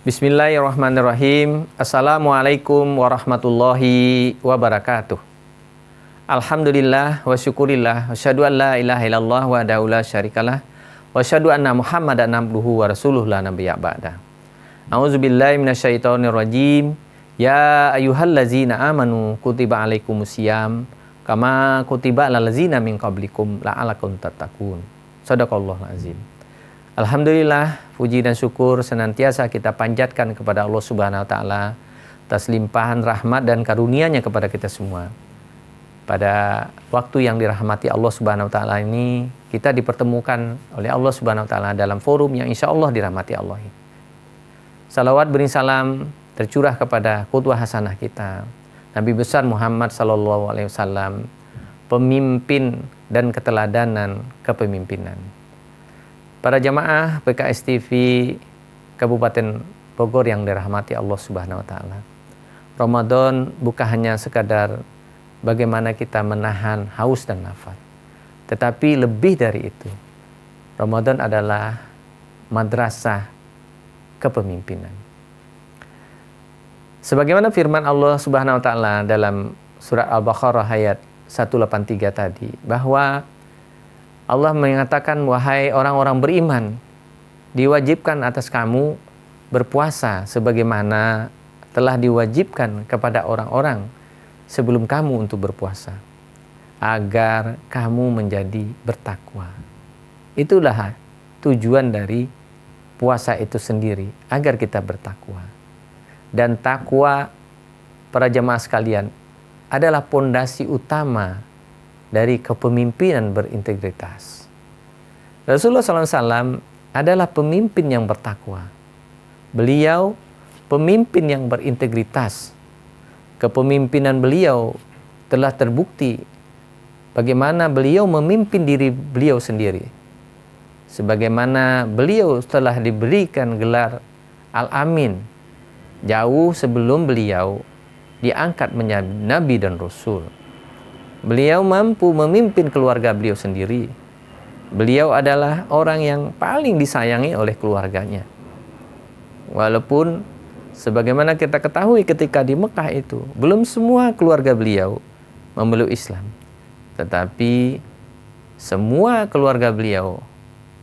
Bismillahirrahmanirrahim. Assalamualaikum warahmatullahi wabarakatuh. Alhamdulillah wa syukurillah. Asyhadu an la ilaha illallah wa la syarikalah. Wa asyhadu anna Muhammadan abduhu wa rasuluh la nabiyya ba'da. A'udzubillahi minasyaitonir rajim. Ya ayyuhallazina amanu kutiba alaikumusiyam kama kutiba alal ladzina min qablikum la'alakum tattaqun. Shadaqallahul azim. Alhamdulillah, puji dan syukur senantiasa kita panjatkan kepada Allah Subhanahu wa taala atas limpahan rahmat dan karunia-Nya kepada kita semua. Pada waktu yang dirahmati Allah Subhanahu wa taala ini, kita dipertemukan oleh Allah Subhanahu wa taala dalam forum yang insya Allah dirahmati Allah. Salawat beri salam tercurah kepada qudwah hasanah kita, Nabi besar Muhammad sallallahu alaihi wasallam, pemimpin dan keteladanan kepemimpinan. Para jamaah PKS TV Kabupaten Bogor yang dirahmati Allah Subhanahu wa taala. Ramadan bukan hanya sekadar bagaimana kita menahan haus dan lapar, tetapi lebih dari itu. Ramadan adalah madrasah kepemimpinan. Sebagaimana firman Allah Subhanahu wa taala dalam surat Al-Baqarah ayat 183 tadi, bahwa Allah mengatakan, wahai orang-orang beriman, diwajibkan atas kamu berpuasa sebagaimana telah diwajibkan kepada orang-orang sebelum kamu untuk berpuasa, agar kamu menjadi bertakwa. Itulah tujuan dari puasa itu sendiri, agar kita bertakwa. Dan takwa, para jamaah sekalian, adalah pondasi utama dari kepemimpinan berintegritas. Rasulullah SAW adalah pemimpin yang bertakwa. Beliau pemimpin yang berintegritas. Kepemimpinan beliau telah terbukti bagaimana beliau memimpin diri beliau sendiri. Sebagaimana beliau telah diberikan gelar Al-Amin jauh sebelum beliau diangkat menjadi Nabi dan Rasul. Beliau mampu memimpin keluarga beliau sendiri. Beliau adalah orang yang paling disayangi oleh keluarganya. Walaupun sebagaimana kita ketahui ketika di Mekah itu, belum semua keluarga beliau memeluk Islam. Tetapi semua keluarga beliau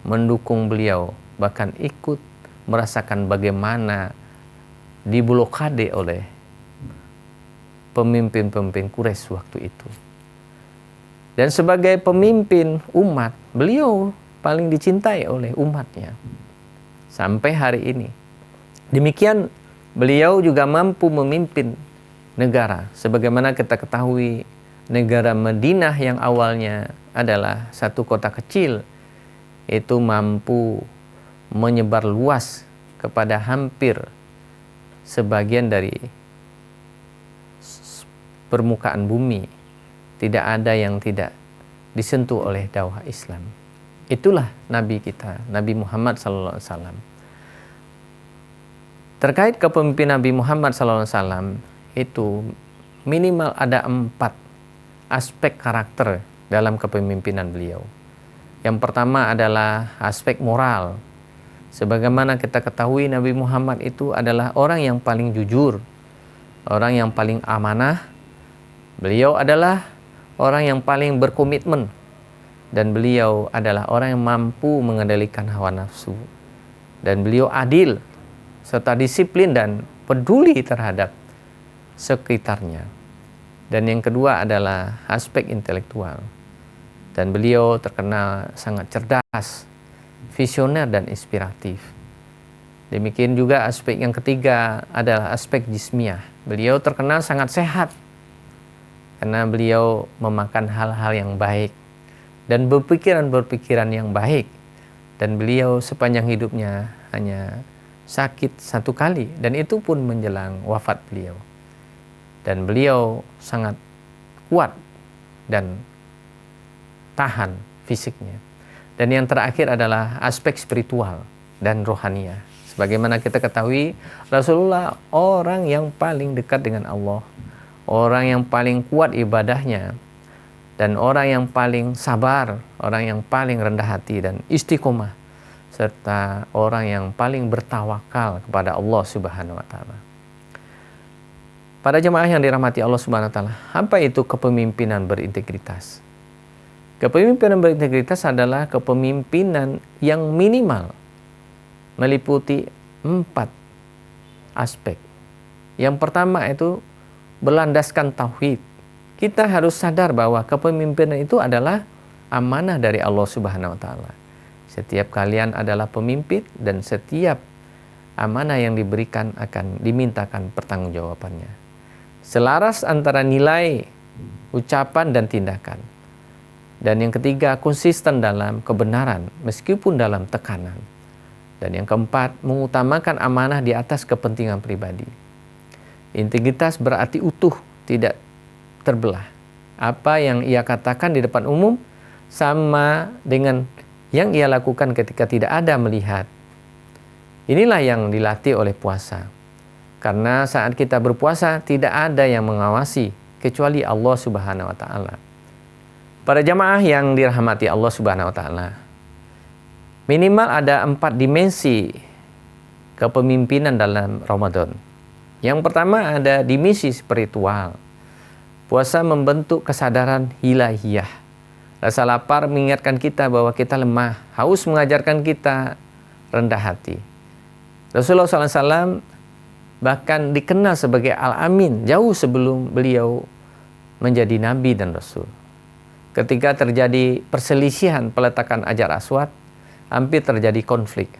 mendukung beliau, bahkan ikut merasakan bagaimana diblokade oleh pemimpin-pemimpin Quraisy waktu itu. Dan sebagai pemimpin umat, beliau paling dicintai oleh umatnya sampai hari ini. Demikian beliau juga mampu memimpin negara. Sebagaimana kita ketahui, negara Madinah yang awalnya adalah satu kota kecil, itu mampu menyebar luas kepada hampir sebagian dari permukaan bumi. Tidak ada yang tidak disentuh oleh dakwah Islam. Itulah Nabi kita, Nabi Muhammad SAW. Terkait kepemimpinan Nabi Muhammad SAW, itu minimal ada 4 aspek karakter dalam kepemimpinan beliau. Yang pertama adalah aspek moral. Sebagaimana kita ketahui, Nabi Muhammad itu adalah orang yang paling jujur, orang yang paling amanah. Beliau adalah orang yang paling berkomitmen, dan beliau adalah orang yang mampu mengendalikan hawa nafsu, dan beliau adil serta disiplin dan peduli terhadap sekitarnya. Dan yang kedua adalah aspek intelektual, dan beliau terkenal sangat cerdas, visioner dan inspiratif. Demikian juga aspek yang ketiga adalah aspek jismiyah. Beliau terkenal sangat sehat karena beliau memakan hal-hal yang baik dan berpikiran-berpikiran yang baik. Dan beliau sepanjang hidupnya hanya sakit 1 kali, dan itu pun menjelang wafat beliau. Dan beliau sangat kuat dan tahan fisiknya. Dan yang terakhir adalah aspek spiritual dan rohaniah. Sebagaimana kita ketahui, Rasulullah orang yang paling dekat dengan Allah, orang yang paling kuat ibadahnya, dan orang yang paling sabar, orang yang paling rendah hati dan istiqomah serta orang yang paling bertawakal kepada Allah Subhanahu wa taala. Para jemaah yang dirahmati Allah Subhanahu wa taala, apa itu kepemimpinan berintegritas? Kepemimpinan berintegritas adalah kepemimpinan yang minimal meliputi 4 aspek. Yang pertama itu berlandaskan tauhid. Kita harus sadar bahwa kepemimpinan itu adalah amanah dari Allah Subhanahu wa taala. Setiap kalian adalah pemimpin dan setiap amanah yang diberikan akan dimintakan pertanggungjawabannya. Selaras antara nilai, ucapan, dan tindakan. Dan yang ketiga, konsisten dalam kebenaran meskipun dalam tekanan. Dan yang keempat, mengutamakan amanah di atas kepentingan pribadi. Integritas berarti utuh, tidak terbelah. Apa yang ia katakan di depan umum sama dengan yang ia lakukan ketika tidak ada melihat. Inilah yang dilatih oleh puasa. Karena saat kita berpuasa tidak ada yang mengawasi kecuali Allah Subhanahu wa taala. Para jamaah yang dirahmati Allah Subhanahu wa taala, minimal ada 4 dimensi kepemimpinan dalam Ramadan. Yang pertama ada dimensi spiritual. Puasa membentuk kesadaran ilahiyah. Rasa lapar mengingatkan kita bahwa kita lemah. Haus mengajarkan kita rendah hati. Rasulullah SAW bahkan dikenal sebagai Al-Amin jauh sebelum beliau menjadi Nabi dan Rasul. Ketika terjadi perselisihan peletakan Hajar Aswad, hampir terjadi konflik.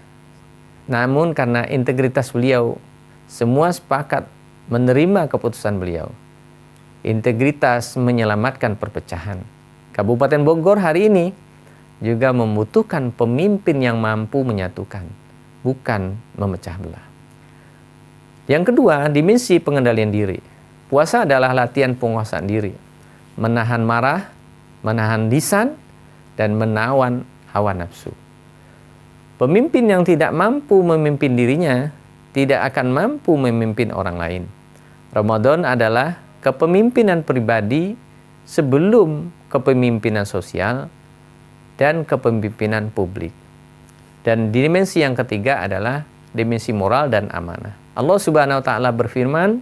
Namun karena integritas beliau, semua sepakat menerima keputusan beliau. Integritas menyelamatkan perpecahan. Kabupaten Bogor hari ini juga membutuhkan pemimpin yang mampu menyatukan, bukan memecah belah. Yang kedua, dimensi pengendalian diri. Puasa adalah latihan penguasaan diri, menahan marah, menahan lisan, dan menawan hawa nafsu. Pemimpin yang tidak mampu memimpin dirinya tidak akan mampu memimpin orang lain. Ramadan adalah kepemimpinan pribadi sebelum kepemimpinan sosial dan kepemimpinan publik. Dan dimensi yang ketiga adalah dimensi moral dan amanah. Allah Subhanahu wa taala berfirman,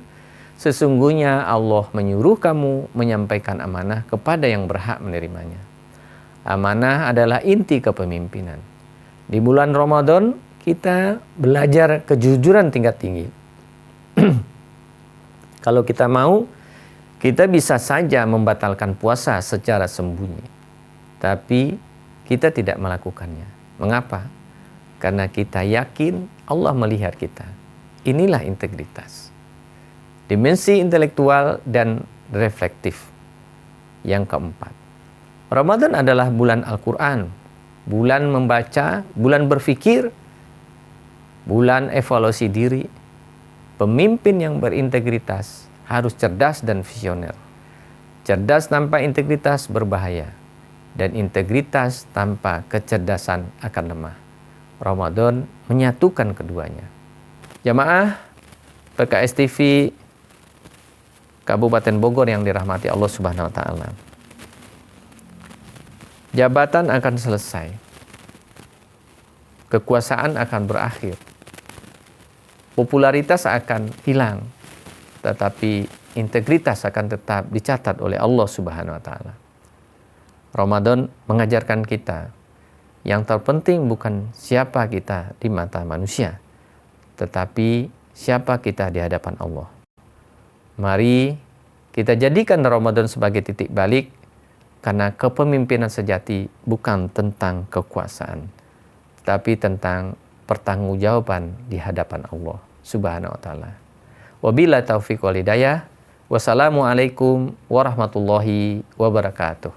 sesungguhnya Allah menyuruh kamu menyampaikan amanah kepada yang berhak menerimanya. Amanah adalah inti kepemimpinan. Di bulan Ramadan kita belajar kejujuran tingkat tinggi. Kalau kita mau, kita bisa saja membatalkan puasa secara sembunyi. Tapi kita tidak melakukannya. Mengapa? Karena kita yakin Allah melihat kita. Inilah integritas. Dimensi intelektual dan reflektif. Yang keempat, Ramadan adalah bulan Al-Quran, bulan membaca, bulan berfikir, bulan evaluasi diri. Pemimpin yang berintegritas harus cerdas dan visioner. Cerdas tanpa integritas berbahaya, dan integritas tanpa kecerdasan akan lemah. Ramadan menyatukan keduanya. Jamaah PKS TV Kabupaten Bogor yang dirahmati Allah Subhanahu wa taala. Jabatan akan selesai. Kekuasaan akan berakhir. Popularitas akan hilang. Tetapi integritas akan tetap dicatat oleh Allah Subhanahu wa taala. Ramadan mengajarkan kita yang terpenting bukan siapa kita di mata manusia, tetapi siapa kita di hadapan Allah. Mari kita jadikan Ramadan sebagai titik balik, karena kepemimpinan sejati bukan tentang kekuasaan, tapi tentang pertanggungjawaban di hadapan Allah Subhanahu wa taala. Wabillahi taufiq wal hidayah. Wassalamualaikum warahmatullahi wabarakatuh.